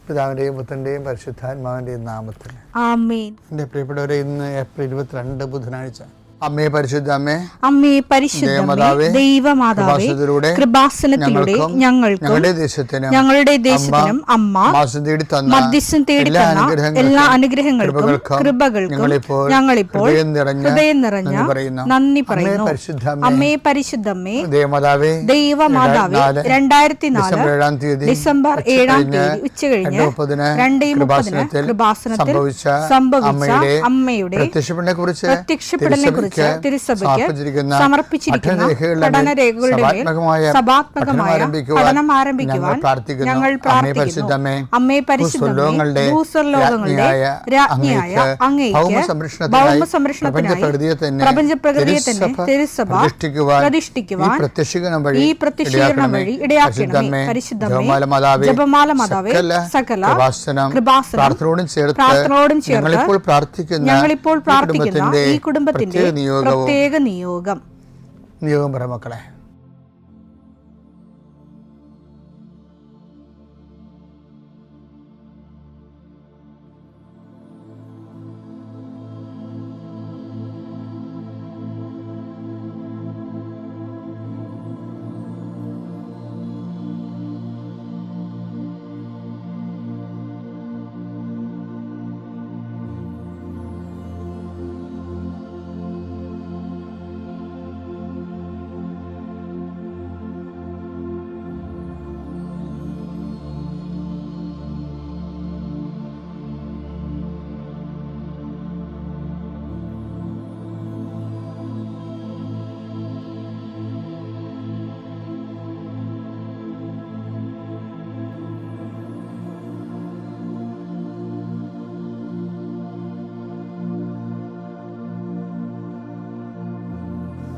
പിതാവിൻ്റെയും പുത്രൻ്റെയും പരിശുദ്ധാത്മാവിൻ്റെയും നാമത്തിൽ ആമേൻ. എൻ്റെ പ്രിയപ്പെട്ടവരെ, ഇന്ന് ഏപ്രിൽ 22 ബുധനാഴ്ച. അമ്മേ പരിശുദ്ധ അമ്മേ, അമ്മേ പരിശുദ്ധമേ, ദൈവമാതാവേ, കൃപാസനത്തിലൂടെ ഞങ്ങൾക്കും ഞങ്ങളുടെ ദേശത്തിനും അമ്മ മധ്യസ്ഥം തേടിത്തന്ന എല്ലാ അനുഗ്രഹങ്ങൾക്കും കൃപകൾക്കും ഞങ്ങളിപ്പോൾ ഹൃദയം നിറഞ്ഞ നന്ദി പറയുന്നു. അമ്മേ പരിശുദ്ധമേ, ദൈവമാതാവേ, 2004 ഡിസംബർ 7 ഉച്ചകഴിഞ്ഞ് 2:30 കൃപാസനത്തിൽ സംഭവിച്ച അമ്മയുടെ പ്രത്യക്ഷപ്പെടലിനെ കുറിച്ച് തിരുസഭയ്ക്ക് സമർപ്പിച്ചിരിക്കുന്ന പഠനരേഖകളുടെ മേൽ സഭാത്മകമായ പഠനം ആരംഭിക്കുവാൻ ഞങ്ങൾ പ്രാർത്ഥിക്കുന്നു. അമ്മേ പരിശുദ്ധമേ, ഭൂസ്വർലോകങ്ങളുടെ രാജ്ഞിയായ അങ്ങേയ്ക്ക് ഭൗമസംരക്ഷണത്തിനായി പ്രപഞ്ചപ്രകൃതിയെ തന്നെ തിരുസഭ പ്രതിഷ്ഠിക്കുവാൻ ഈ പ്രത്യക്ഷീകരണം വഴി ഇടയാക്കണമേ. പരിശുദ്ധമേ, ജപമാല മാതാവേ, സകല കൃപാസനം പ്രാർത്ഥനയോടും ചേർത്ത് ഞങ്ങളിപ്പോൾ പ്രാർത്ഥിക്കുന്ന ഈ കുടുംബത്തിന്റെ പ്രത്യേക നിയോഗം പറ മക്കളെ.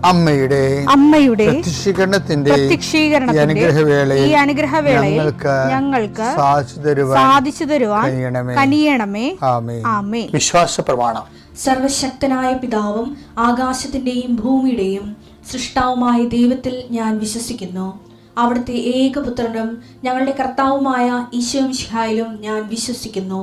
അമ്മയുടെ പ്രത്യക്ഷീകരണത്തിന്റെ ഈ അനുഗ്രഹവേളയിൽ ഞങ്ങൾക്ക് സാധിച്ചു തരുവാൻ കനിയണമേ. ആമേൻ. വിശ്വാസ പ്രമാണം. സർവശക്തനായ പിതാവും ആകാശത്തിന്റെയും ഭൂമിയുടെയും സൃഷ്ടാവുമായ ദൈവത്തിൽ ഞാൻ വിശ്വസിക്കുന്നു. അവിടുത്തെ ഏകപുത്രനും ഞങ്ങളുടെ കർത്താവുമായ ഈശോമിശിഹായിലും ഞാൻ വിശ്വസിക്കുന്നു.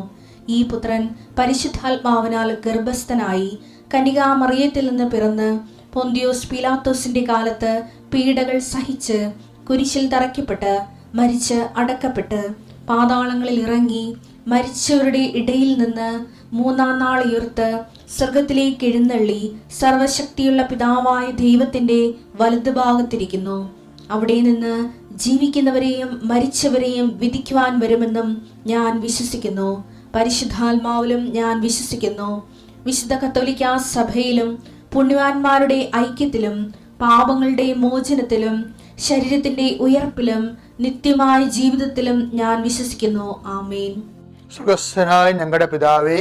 ഈ പുത്രൻ പരിശുദ്ധാത്മാവിനാൽ ഗർഭസ്ഥനായി കന്യകാമറിയത്തിൽ നിന്ന് പിറന്ന് പൊന്തിയോസ് പീലാത്തോസിന്റെ കാലത്ത് പീഡകൾ സഹിച്ച് കുരിശിൽ തറയ്ക്കപ്പെട്ട് മരിച്ച് അടക്കപ്പെട്ട് പാതാളങ്ങളിൽ ഇറങ്ങി മരിച്ചവരുടെ ഇടയിൽ നിന്ന് 3-ാം നാൾ ഉയർത്ത് സ്വർഗത്തിലേക്ക് എഴുന്നള്ളി സർവശക്തിയുള്ള പിതാവായ ദൈവത്തിന്റെ വലതുഭാഗത്തിരിക്കുന്നു. അവിടെ നിന്ന് ജീവിക്കുന്നവരെയും മരിച്ചവരെയും വിധിക്കുവാൻ വരുമെന്നും ഞാൻ വിശ്വസിക്കുന്നു. പരിശുദ്ധാത്മാവിലും ഞാൻ വിശ്വസിക്കുന്നു. വിശുദ്ധ കത്തോലിക്കാ സഭയിലും പുണ്യവാന്മാരുടെ ഐക്യത്തിലും പാപങ്ങളുടെ മോചനത്തിലും ശരീരത്തിന്റെ ഉയർപ്പിലും നിത്യമായ ജീവിതത്തിലും ഞാൻ വിശ്വസിക്കുന്നു. ആമേൻ. സ്വർഗ്ഗസ്ഥനായ ഞങ്ങളുടെ പിതാവേ,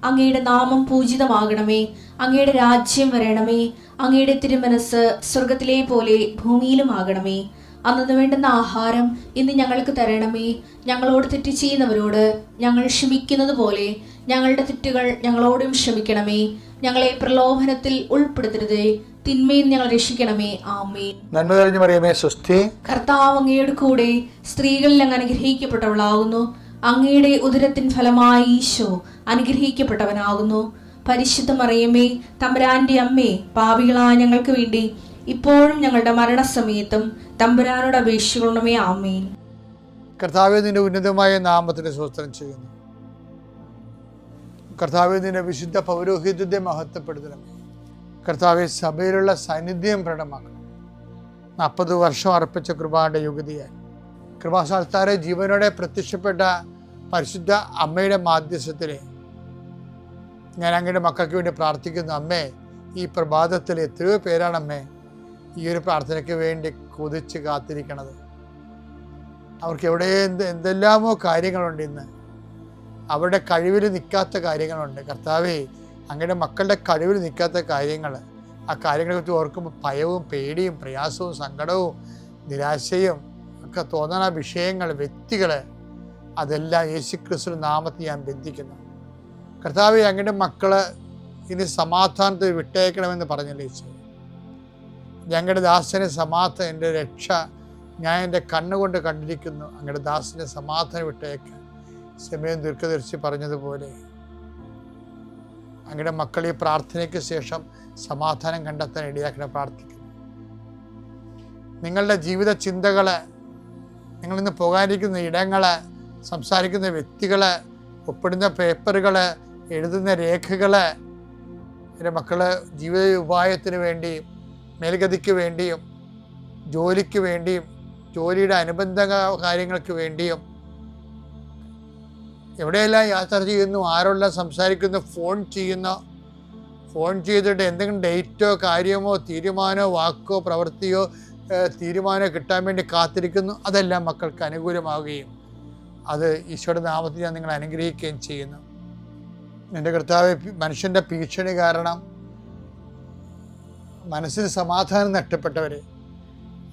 അങ്ങയുടെ നാമം പൂജിതമാകണമേ. അങ്ങയുടെ രാജ്യം വരണമേ. അങ്ങയുടെ തിരുമനസ് സ്വർഗത്തിലെ പോലെ ഭൂമിയിലും ആകണമേ. അന്നു വേണ്ടുന്ന ആഹാരം ഇന്ന് ഞങ്ങൾക്ക് തരണമേ. ഞങ്ങളോട് തെറ്റ് ചെയ്യുന്നവരോട് ഞങ്ങൾ ക്ഷമിക്കുന്നത് പോലെ ഞങ്ങളുടെ തെറ്റുകൾ ഞങ്ങളോടും ക്ഷമിക്കണമേ. ഞങ്ങളെ പ്രലോഭനത്തിൽ ഉൾപ്പെടുത്തരുതേ, തിന്മയിൽ ഞങ്ങൾ രക്ഷിക്കണമേ. ആമേൻ. നന്മ നിറഞ്ഞ മറിയമേ, സ്വസ്തി. കർത്താവ് അങ്ങയുടെ കൂടെ സ്ത്രീകളിൽ അങ്ങ് അനുഗ്രഹിക്കപ്പെട്ടവളാകുന്നു. അങ്ങയുടെ ഉദരത്തിൻ ഫലമായി ഈശോ അനുഗ്രഹിക്കപ്പെട്ടവനാകുന്നു. പരിശുദ്ധ മറിയമേ, തമ്പുരാന്റെ അമ്മേ, പാപികളായ ഞങ്ങൾക്ക് വേണ്ടി ഇപ്പോഴും ഞങ്ങളുടെ മരണസമയത്തും തമ്പുരാനോട് അപേക്ഷിക്കണമേ. ആമേൻ. കർത്താവേ, നിന്റെ ഉന്നതമായ നാമത്തിന് സ്തോത്രം ചെയ്യുന്നു. കർത്താവേ, നിന്റെ വിശുദ്ധ പൗരോഹിത്യത്തെ മഹത്വപ്പെടുത്തണമേ. കർത്താവെ, സഭയിലുള്ള സാന്നിധ്യം പ്രകടമാക്കണം. 40 വർഷം അർപ്പിച്ച കൃപയുടെ യുഗതിയായി കൃപാസ്ഥാനത്താരെ ജീവനോടെ പ്രത്യക്ഷപ്പെട്ട പരിശുദ്ധ അമ്മയുടെ മാധ്യസ്ഥത്തിലെ ഞാൻ അങ്ങയുടെ മക്കൾക്ക് വേണ്ടി പ്രാർത്ഥിക്കുന്നു. അമ്മേ, ഈ പ്രഭാതത്തിൽ എത്രയോ പേരാണ് അമ്മേ ഈ ഒരു പ്രാർത്ഥനയ്ക്ക് വേണ്ടി കൊതിച്ച് കാത്തിരിക്കണത്. അവർക്ക് എവിടെ എന്തെല്ലാമോ കാര്യങ്ങളുണ്ട്. ഇന്ന് അവരുടെ കഴിവിൽ നിൽക്കാത്ത കാര്യങ്ങളുണ്ട്. കർത്താവേ, അങ്ങയുടെ മക്കളുടെ കഴിവിൽ നിൽക്കാത്ത കാര്യങ്ങൾ, ആ കാര്യങ്ങളെ കുറിച്ച് ഓർക്കുമ്പോൾ ഭയവും പേടിയും പ്രയാസവും സങ്കടവും നിരാശയും ഒക്കെ തോന്നുന്ന വിഷയങ്ങൾ, വ്യക്തികൾ, അതെല്ലാം യേശുക്രിസ്തു നാമത്തിൽ ഞാൻ ബന്ധിക്കുന്നു. കർത്താവേ, അങ്ങയുടെ മക്കള് ഇനി സമാധാനത്തിൽ വിട്ടയക്കണമെന്ന് പറഞ്ഞല്ലോ ഈശോ. ഞങ്ങളുടെ ദാസനെ സമാധാനം, എൻ്റെ രക്ഷ ഞാൻ എൻ്റെ കണ്ണുകൊണ്ട് കണ്ടിരിക്കുന്നു. അങ്ങയുടെ ദാസനെ സമാധാനം വിട്ടയക്കാൻ സമയം ദീർഘദർശി പറഞ്ഞതുപോലെ അങ്ങയുടെ മക്കൾ ഈ പ്രാർത്ഥനയ്ക്ക് ശേഷം സമാധാനം കണ്ടെത്താൻ ഇടയാക്കണം പ്രാർത്ഥിക്കുന്നു. നിങ്ങളുടെ ജീവിത ചിന്തകള്, നിങ്ങളിന്ന് പോകാനിരിക്കുന്ന ഇടങ്ങള്, സംസാരിക്കുന്ന വ്യക്തികള്, ഒപ്പിടുന്ന പേപ്പറുകള്, എഴുതുന്ന രേഖകള്, എൻ്റെ മക്കള് ജീവിത ഉപായത്തിന് വേണ്ടിയും മേൽഗതിക്ക് വേണ്ടിയും ജോലിക്ക് വേണ്ടിയും ജോലിയുടെ അനുബന്ധ കാര്യങ്ങൾക്ക് വേണ്ടിയും എവിടെയെല്ലാം യാത്ര ചെയ്യുന്നു, ആരെല്ലാം സംസാരിക്കുന്നു, ഫോൺ ചെയ്തിട്ട് എന്തെങ്കിലും ഡേറ്റോ കാര്യമോ തീരുമാനമോ വാക്കോ പ്രവൃത്തിയോ തീരുമാനമോ കിട്ടാൻ വേണ്ടി കാത്തിരിക്കുന്നു. അതെല്ലാം മക്കൾക്ക് അനുകൂലമാവുകയും അത് ഈശോയുടെ നാമത്തിൽ ഞാൻ നിങ്ങളെ അനുഗ്രഹിക്കുകയും ചെയ്യുന്നു. എൻ്റെ കർത്താവ്, മനുഷ്യൻ്റെ ഭീഷണി കാരണം മനസ്സിന് സമാധാനം നഷ്ടപ്പെട്ടവരെ,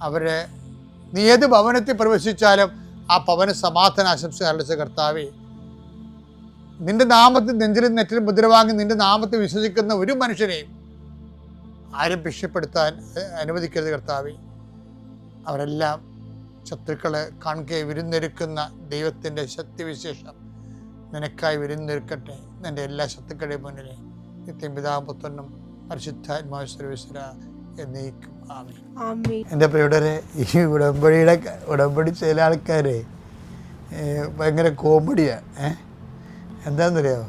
അവരെ നീ ഏത് ഭവനത്തിൽ പ്രവേശിച്ചാലും ആ ഭവന സമാധാന ആശംസ അറിയിച്ച കർത്താവേ, നിന്റെ നാമത്തിൽ നെഞ്ചിലും നെറ്റിലും മുദ്രവാങ്ങി നിന്റെ നാമത്തിൽ വിശ്വസിക്കുന്ന ഒരു മനുഷ്യനെയും ആരും ഭീഷണിപ്പെടുത്താൻ അനുവദിക്കരുത് കർത്താവേ. അവരെല്ലാം ശത്രുക്കളെ കാണുകയെ വിരുന്നൊരുക്കുന്ന ദൈവത്തിൻ്റെ ശക്തിവിശേഷം നിനക്കായി വിരുന്നൊരുക്കട്ടെ. നിൻ്റെ എല്ലാ ശത്രുക്കളുടെയും മുന്നിലെ നിത്യം പിതാവും പുത്രനും പരിശുദ്ധാത്മാവ് സർവീശ്വര എന്നേക്കും ആമേൻ. എൻ്റെ പ്രിയരെ, ഈ ഉടമ്പടി ചില ആൾക്കാരെ ഭയങ്കര കോമഡിയാണ്. എന്താണെന്നറിയാമോ?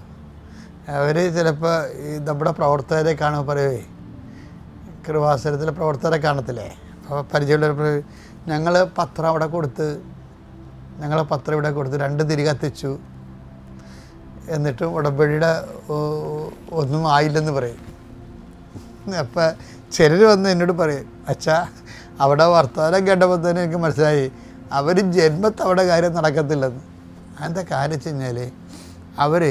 അവർ ചിലപ്പോൾ ഈ നമ്മുടെ പ്രവർത്തകരെ കാണുമ്പോൾ പറയുവേ, കൃപാസനത്തിലെ പ്രവർത്തകരെ കാണത്തില്ലേ, അപ്പോൾ പരിചയമുള്ളവർ ഞങ്ങൾ പത്രം ഇവിടെ കൊടുത്ത് 2 തിരി കത്തിച്ചു, എന്നിട്ടും ഉടമ്പടിയുടെ ഒന്നും ആയില്ലെന്ന് പറയും. അപ്പം ചിലർ വന്ന് എന്നോട് പറയും, അച്ഛാ അവിടെ വർത്തമാനം കേട്ടപ്പോൾ തന്നെ എനിക്ക് മനസ്സിലായി അവർ ജന്മത്ത് അവിടെ കാര്യം നടക്കത്തില്ലെന്ന്. അതിൻ്റെ കാര്യം വെച്ച് കഴിഞ്ഞാൽ അവർ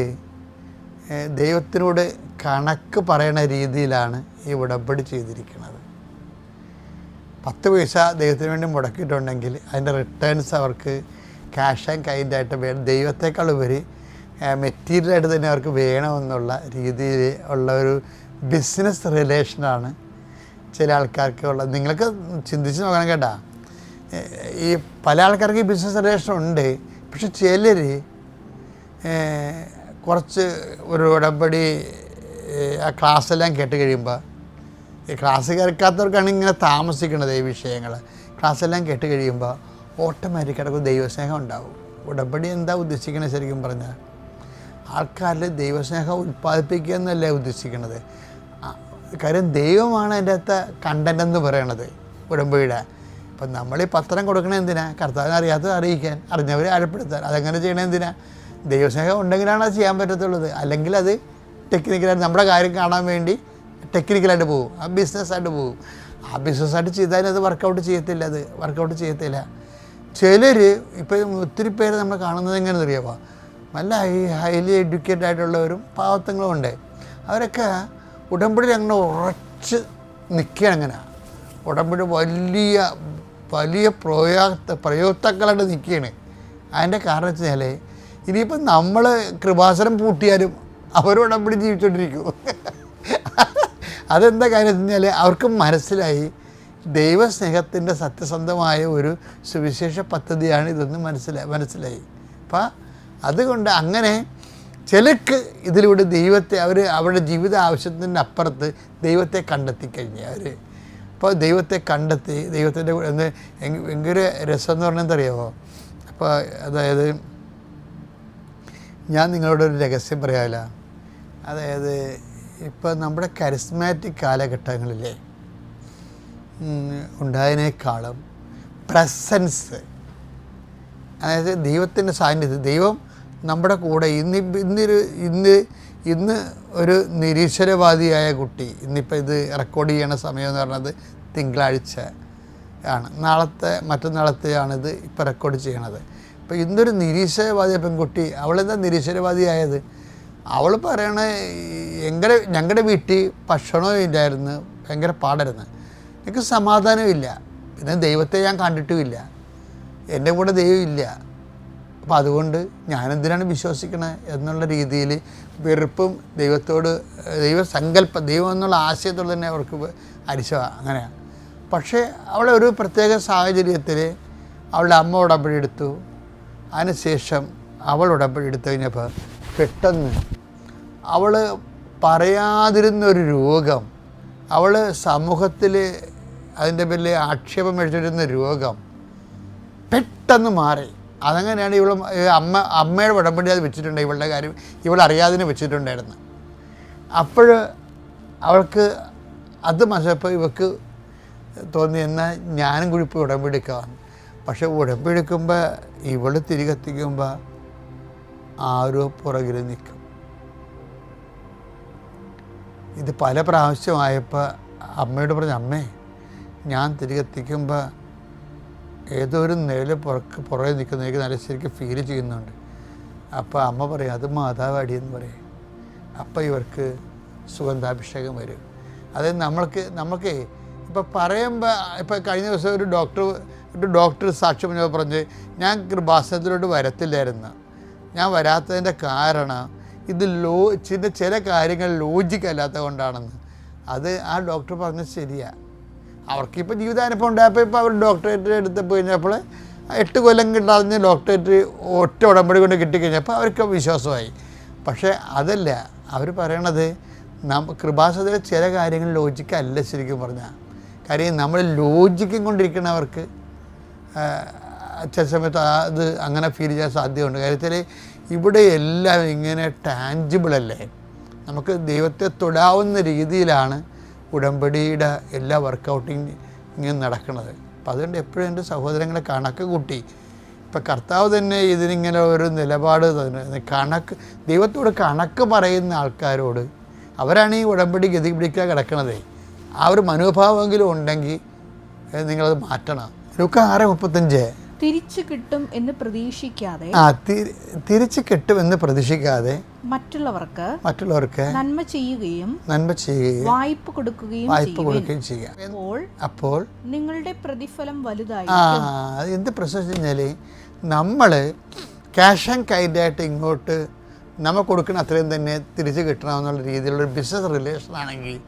ദൈവത്തിനോട് കണക്ക് പറയണ രീതിയിലാണ് ഈ ഉടമ്പടി ചെയ്തിരിക്കുന്നത്. 10 പൈസ ദൈവത്തിന് വേണ്ടി മുടക്കിയിട്ടുണ്ടെങ്കിൽ അതിൻ്റെ റിട്ടേൺസ് അവർക്ക് ക്യാഷ് ആൻഡ് കൈൻഡായിട്ട് വേണം. ദൈവത്തെക്കാൾ ഉപരി മെറ്റീരിയലായിട്ട് തന്നെ അവർക്ക് വേണമെന്നുള്ള രീതിയിൽ ഉള്ള ഒരു ബിസിനസ് റിലേഷനാണ് ചില ആൾക്കാർക്ക് ഉള്ളത്. നിങ്ങൾക്ക് ചിന്തിച്ച് നോക്കണം കേട്ടാ. ഈ പല ആൾക്കാർക്ക് ഈ ബിസിനസ് റിലേഷൻ ഉണ്ട്. പക്ഷെ ചിലർ കുറച്ച് ഒരു ഉടമ്പടി ആ ക്ലാസ്സെല്ലാം കേട്ട് കഴിയുമ്പോൾ, ഈ ക്ലാസ് കേൾക്കാത്തവർക്കാണ് ഇങ്ങനെ താമസിക്കുന്നത് ഈ വിഷയങ്ങൾ. ക്ലാസ്സെല്ലാം കേട്ട് കഴിയുമ്പോൾ ഓട്ടോമാറ്റിക്കായിട്ട് ദൈവസ്നേഹം ഉണ്ടാവും. ഉടമ്പടി എന്താ ഉദ്ദേശിക്കുന്നത് ശരിക്കും പറഞ്ഞാൽ? ആൾക്കാരിൽ ദൈവസ്നേഹം ഉൽപ്പാദിപ്പിക്കുക എന്നല്ലേ ഉദ്ദേശിക്കുന്നത്. കാര്യം ദൈവമാണ് അതിൻ്റെ അകത്ത് കണ്ടൻ്റ് എന്ന് പറയണത് ഉടമ്പടിയുടെ. അപ്പം നമ്മൾ ഈ പത്രം കൊടുക്കണത് എന്തിനാ? കർത്താവിനെ അറിയാത്തത് അറിയിക്കാൻ, അറിഞ്ഞവരെ ആഴപ്പെടുത്താൻ. അതെങ്ങനെ ചെയ്യണത് എന്തിനാ? ദൈവസ്നേഹം ഉണ്ടെങ്കിലാണ് അത് ചെയ്യാൻ പറ്റത്തുള്ളത്. അല്ലെങ്കിൽ അത് ടെക്നിക്കലായിട്ട് നമ്മുടെ കാര്യം കാണാൻ വേണ്ടി ടെക്നിക്കലായിട്ട് പോകും, ആ ബിസിനസ്സായിട്ട് പോകും. ആ ബിസിനസ്സായിട്ട് ചെയ്താലും അത് വർക്കൗട്ട് ചെയ്യത്തില്ല. ചിലർ ഇപ്പം ഒത്തിരി പേര് നമ്മൾ കാണുന്നത് എങ്ങനെയെന്ന് അറിയാമോ? നല്ല ഹൈലി എഡ്യൂക്കേറ്റഡ് ആയിട്ടുള്ളവരും പാവത്തങ്ങളും ഉണ്ട്. അവരൊക്കെ ഉടമ്പടിയിൽ അങ്ങനെ ഉറച്ച് നിൽക്കുകയാണ്. അങ്ങനെ ഉടമ്പടി വലിയ പ്രയോക്താക്കളായിട്ട് നിൽക്കുകയാണ്. അതിൻ്റെ കാരണം വെച്ച് കഴിഞ്ഞാൽ ഇനിയിപ്പം നമ്മൾ കൃപാസനം പൂട്ടിയാലും അവർ ഉടമ്പടി ജീവിച്ചുകൊണ്ടിരിക്കും. അതെന്താ കാര്യം വെച്ച് കഴിഞ്ഞാൽ അവർക്ക് മനസ്സിലായി ദൈവസ്നേഹത്തിൻ്റെ സത്യസന്ധമായ ഒരു സുവിശേഷ പദ്ധതിയാണ് ഇതെന്ന് മനസ്സിലായി. അപ്പം അതുകൊണ്ട് അങ്ങനെ ചിലർക്ക് ഇതിലൂടെ ദൈവത്തെ അവരുടെ ജീവിത ആവശ്യത്തിൻ്റെ അപ്പുറത്ത് ദൈവത്തെ കണ്ടെത്തി കഴിഞ്ഞ് അപ്പോൾ ദൈവത്തെ കണ്ടെത്തി ദൈവത്തിൻ്റെ ഭയങ്കര രസം എന്ന് പറഞ്ഞാൽ എന്തറിയാമോ? അപ്പോൾ അതായത് ഞാൻ നിങ്ങളോടൊരു രഹസ്യം പറയാമല്ല. അതായത് ഇപ്പോൾ നമ്മുടെ കരിസ്മാറ്റിക് കാലഘട്ടങ്ങളിലെ ഉണ്ടായതിനേക്കാളും പ്രസൻസ്, അതായത് ദൈവത്തിൻ്റെ സാന്നിധ്യം, ദൈവം നമ്മുടെ കൂടെ ഇന്ന് ഒരു നിരീശ്വരവാദിയായ കുട്ടി, ഇന്നിപ്പോൾ ഇത് റെക്കോർഡ് ചെയ്യണ സമയം എന്ന് പറഞ്ഞത് തിങ്കളാഴ്ച ആണ്, മറ്റന്നാളത്തെയാണിത് ഇപ്പോൾ റെക്കോർഡ് ചെയ്യണത്. ഇപ്പോൾ ഇന്നൊരു നിരീശ്വരവാദിയ പെൺകുട്ടി, അവളെന്താ നിരീശ്വരവാദിയായത്? അവൾ പറയണ ഞങ്ങളുടെ വീട്ടിൽ ഭക്ഷണവും ഇല്ലായിരുന്നു, ഭയങ്കര പാടായിരുന്നു, എനിക്ക് സമാധാനമില്ല, പിന്നെ ദൈവത്തെ ഞാൻ കണ്ടിട്ടുമില്ല, എൻ്റെ കൂടെ ദൈവം ഇല്ല, അപ്പോൾ അതുകൊണ്ട് ഞാനെന്തിനാണ് വിശ്വസിക്കണത് എന്നുള്ള രീതിയിൽ വെറുപ്പും ദൈവത്തോട് ദൈവം എന്നുള്ള ആശയത്തോട് തന്നെ അവർക്ക് അരിശമാണ്. അങ്ങനെയാണ്. പക്ഷേ അവളെ ഒരു പ്രത്യേക സാഹചര്യത്തിൽ അവളുടെ അമ്മ ഉടമ്പടി എടുത്തു. അതിനുശേഷം അവൾ ഉടമ്പടി എടുത്തു കഴിഞ്ഞപ്പോൾ പെട്ടെന്ന് അവൾ പറയാതിരുന്നൊരു രോഗം, അവൾ സമൂഹത്തിൽ അതിൻ്റെ പേരിൽ ആക്ഷേപം മേടിച്ചിരുന്ന രോഗം പെട്ടെന്ന് മാറി. അതങ്ങനെയാണ് അമ്മയുടെ ഉടമ്പടി അത് വെച്ചിട്ടുണ്ട്, ഇവളുടെ കാര്യം ഇവളറിയാതെ വെച്ചിട്ടുണ്ടായിരുന്നു. അപ്പോൾ അവൾക്ക് അത് മനസ്സിലപ്പോൾ ഇവൾക്ക് തോന്നി, എന്നാൽ ഞാനും കൂടി ഇപ്പോൾ ഉടമ്പെടുക്കാമെന്ന്. പക്ഷെ ഉടമ്പെടുക്കുമ്പോൾ ഇവൾ തിരികെത്തിക്കുമ്പോൾ ആരോ പുറകിൽ നിൽക്കും. ഇത് പല പ്രാവശ്യമായപ്പോൾ അമ്മയോട് പറഞ്ഞു, അമ്മേ ഞാൻ തിരികെത്തിക്കുമ്പോൾ ഏതോ ഒരു നിഴൽ പുറകെ നിൽക്കുന്നു, എനിക്ക് നല്ല ശരിക്കും ഫീൽ ചെയ്യുന്നുണ്ട്. അപ്പോൾ അമ്മ പറയും, അത് മാതാവാടിയെന്ന് പറയും. അപ്പോൾ ഇവർക്ക് സുഗന്ധാഭിഷേകം വരും. അതായത് നമുക്ക് ഇപ്പോൾ പറയുമ്പോൾ, ഇപ്പോൾ കഴിഞ്ഞ ദിവസം ഒരു ഡോക്ടർ സാക്ഷ്യം പറഞ്ഞ്, ഞാൻ കൃപാസനത്തിലോട്ട് വരത്തില്ലായിരുന്നു. ഞാൻ വരാത്തതിൻ്റെ കാരണം ഇത് ചില കാര്യങ്ങൾ ലോജിക്കല്ലാത്തത് കൊണ്ടാണെന്ന്. അത് ആ ഡോക്ടർ പറഞ്ഞത് ശരിയാണ്. അവർക്കിപ്പോൾ ജീവിതാനുഭവം ഉണ്ടായപ്പോൾ ഇപ്പോൾ അവർ ഡോക്ടറേറ്റ് എടുത്തപ്പോൾ കഴിഞ്ഞപ്പോൾ 8 കൊല്ലം കിട്ടാതെ ഡോക്ടറേറ്റ് ഒറ്റ ഉടമ്പടി കൊണ്ട് കിട്ടിക്കഴിഞ്ഞപ്പോൾ അവർക്ക് വിശ്വാസമായി. പക്ഷേ അതല്ല അവർ പറയണത്, കൃപാസനത്തിലെ ചില കാര്യങ്ങൾ ലോജിക്കല്ല ശരിക്കും പറഞ്ഞാൽ. കാര്യം നമ്മൾ ലോജിക്കും കൊണ്ടിരിക്കുന്നവർക്ക് ചില സമയത്ത് അത് അങ്ങനെ ഫീൽ ചെയ്യാൻ സാധ്യതയുണ്ട്. കാര്യത്തിൽ ഇവിടെ എല്ലാം ഇങ്ങനെ ടാഞ്ചിബിളല്ലേ, നമുക്ക് ദൈവത്തെ തൊടാവുന്ന രീതിയിലാണ് ഉടമ്പടിയുടെ എല്ലാ വർക്കൗട്ടിങ് ഇങ്ങനെ നടക്കുന്നത്. അപ്പം അതുകൊണ്ട് എപ്പോഴും എൻ്റെ സഹോദരങ്ങളെ കണക്ക് കൂട്ടി, ഇപ്പം കർത്താവ് തന്നെ ഇതിനിങ്ങനെ ഒരു നിലപാട് തന്നെ ദൈവത്തോട് കണക്ക് പറയുന്ന ആൾക്കാരോട്, അവരാണ് ഈ ഉടമ്പടി ഗതി പിടിക്കാൻ കിടക്കണത്. ആ ഒരു മനോഭാവമെങ്കിലും ഉണ്ടെങ്കിൽ നിങ്ങളത് മാറ്റണം. ലൂക്കാ 6:35 തിരിച്ചു കിട്ടും എന്ന് പ്രതീക്ഷിക്കാതെ മറ്റുള്ളവർക്ക് നന്മ ചെയ്യുകയും വായ്പ കൊടുക്കുകയും ചെയ്യുക. അപ്പോൾ നിങ്ങളുടെ പ്രതിഫലം വലുതായി. എന്ത് പ്രശ്നം വെച്ചാൽ നമ്മൾ ക്യാഷ് ആൻഡ് കൈൻഡായിട്ട് ഇങ്ങോട്ട് നമ്മൾ കൊടുക്കുന്ന അത്രയും തന്നെ തിരിച്ച് കിട്ടണമെന്നുള്ള രീതിയിലുള്ളൊരു ബിസിനസ് റിലേഷൻ ആണെങ്കിൽ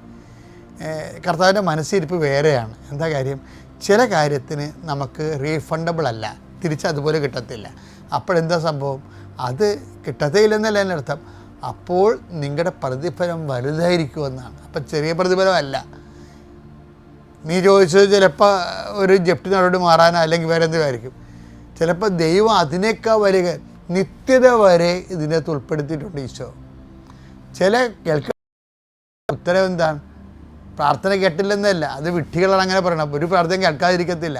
കർത്താവിൻ്റെ മനസ്സിരിപ്പ് വേറെയാണ്. എന്താ കാര്യം, ചില കാര്യത്തിന് നമുക്ക് റീഫണ്ടബിൾ അല്ല, തിരിച്ചതുപോലെ കിട്ടത്തില്ല. അപ്പോഴെന്താ സംഭവം, അത് കിട്ടത്തേയില്ലെന്നല്ല എൻ്റെ അർത്ഥം. അപ്പോൾ നിങ്ങളുടെ പ്രതിഫലം വലുതായിരിക്കുമെന്നാണ്. അപ്പം ചെറിയ പ്രതിഫലമല്ല. നീ ചോദിച്ചത് ചിലപ്പോൾ ഒരു ജപ്തി നടപടി മാറാനോ അല്ലെങ്കിൽ വേറെ എന്തെങ്കിലും. ചിലപ്പോൾ ദൈവം അതിനേക്കാൾ വരിക നിത്യത വരെ ഇതിനകത്ത് ഉൾപ്പെടുത്തിയിട്ടുണ്ട് ഈശോ. ചില ഉത്തരവ് എന്താണ്, പ്രാർത്ഥന കേട്ടില്ലെന്നല്ല, അത് വിഡ്ഢികളാണ് അങ്ങനെ പറയണം. ഒരു പ്രാർത്ഥന കേൾക്കാതിരിക്കത്തില്ല.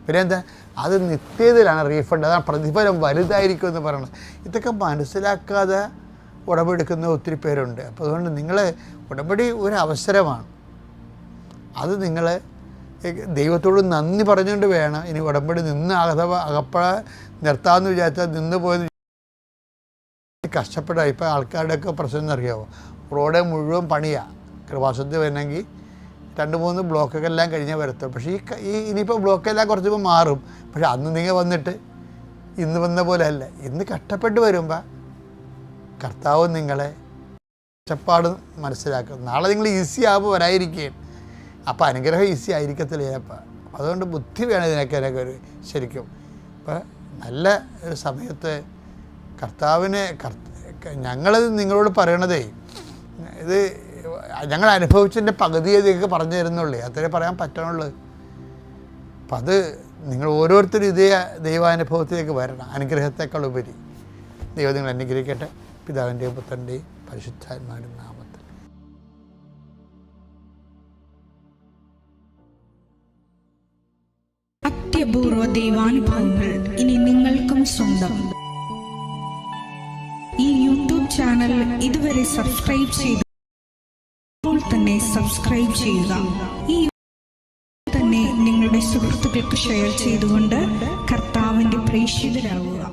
പിന്നെ എന്താ, അത് നിത്യതയിലാണ് റീഫണ്ട്, അതാണ് പ്രതിഫലം വലുതായിരിക്കും എന്ന് പറയണത്. ഇതൊക്കെ മനസ്സിലാക്കാതെ ഉടമ്പെടുക്കുന്ന ഒത്തിരി പേരുണ്ട്. അപ്പോൾ അതുകൊണ്ട് നിങ്ങൾ ഉടമ്പടി ഒരു അവസരമാണ്. അത് നിങ്ങൾ ദൈവത്തോട് നന്ദി പറഞ്ഞുകൊണ്ട് വേണം ഇനി ഉടമ്പടി അകപ്പഴ നിർത്താമെന്ന് വിചാരിച്ചാൽ നിന്ന് പോയെന്ന് കഷ്ടപ്പെടാം. ഇപ്പോൾ ആൾക്കാരുടെയൊക്കെ പ്രശ്നം എന്നറിയാമോ, റോഡ് മുഴുവൻ പണിയാണ്. കൃപാസനത്തിൽ വരണമെങ്കിൽ 2-3 ബ്ലോക്കൊക്കെ എല്ലാം കഴിഞ്ഞാൽ വരത്തുള്ളൂ. പക്ഷേ ഇനിയിപ്പോൾ ബ്ലോക്കെല്ലാം കുറച്ചിപ്പോൾ മാറും. പക്ഷെ അന്ന് നിങ്ങൾ വന്നിട്ട് ഇന്ന് വന്ന പോലെ അല്ല. ഇന്ന് കഷ്ടപ്പെട്ട് വരുമ്പോൾ കർത്താവ് നിങ്ങളെ കഷ്ടപ്പാട് മനസ്സിലാക്കും. നാളെ നിങ്ങൾ ഈസി ആകുമ്പോൾ വരാതിരിക്കുകയും അപ്പോൾ അനുഗ്രഹം ഈസി ആയിരിക്കത്തില്ല ചിലപ്പോൾ. അതുകൊണ്ട് ബുദ്ധി വേണം ഇതിനൊക്കെ ഒരു ശരിക്കും. അപ്പോൾ നല്ല ഒരു സമയത്ത് ഞങ്ങളത് നിങ്ങളോട് പറയണതേ, ഇത് ഞങ്ങൾ അനുഭവിച്ചതിൻ്റെ പകുതിയെ നിങ്ങൾക്ക് പറഞ്ഞു തരുന്നുള്ളൂ, അത്രേ പറയാൻ പറ്റണുള്ളൂ. അപ്പം അത് നിങ്ങൾ ഓരോരുത്തരും ഇതേ ദൈവാനുഭവത്തിലേക്ക് വരണം, അനുഗ്രഹത്തേക്കാൾ ഉപരി. ദൈവം നിങ്ങൾ അനുഗ്രഹിക്കട്ടെ. പിതാവിൻ്റെയും പുത്രൻ്റെയും പരിശുദ്ധാത്മാവിൻ്റെയും നാമത്തിൽ. അത്യപൂർവ ദൈവാനുഭവങ്ങൾ ഇനി നിങ്ങൾക്കും സ്വന്തം. ഈ യൂട്യൂബ് ചാനൽ ഇതുവരെ സബ്സ്ക്രൈബ് ചെയ്തു തന്നെ സബ്സ്ക്രൈബ് ചെയ്യുക. ഈ തന്നെ നിങ്ങളുടെ സുഹൃത്തുക്കൾക്ക് ഷെയർ ചെയ്തുകൊണ്ട് കർത്താവിൻ്റെ പ്രേക്ഷിതരാകുക.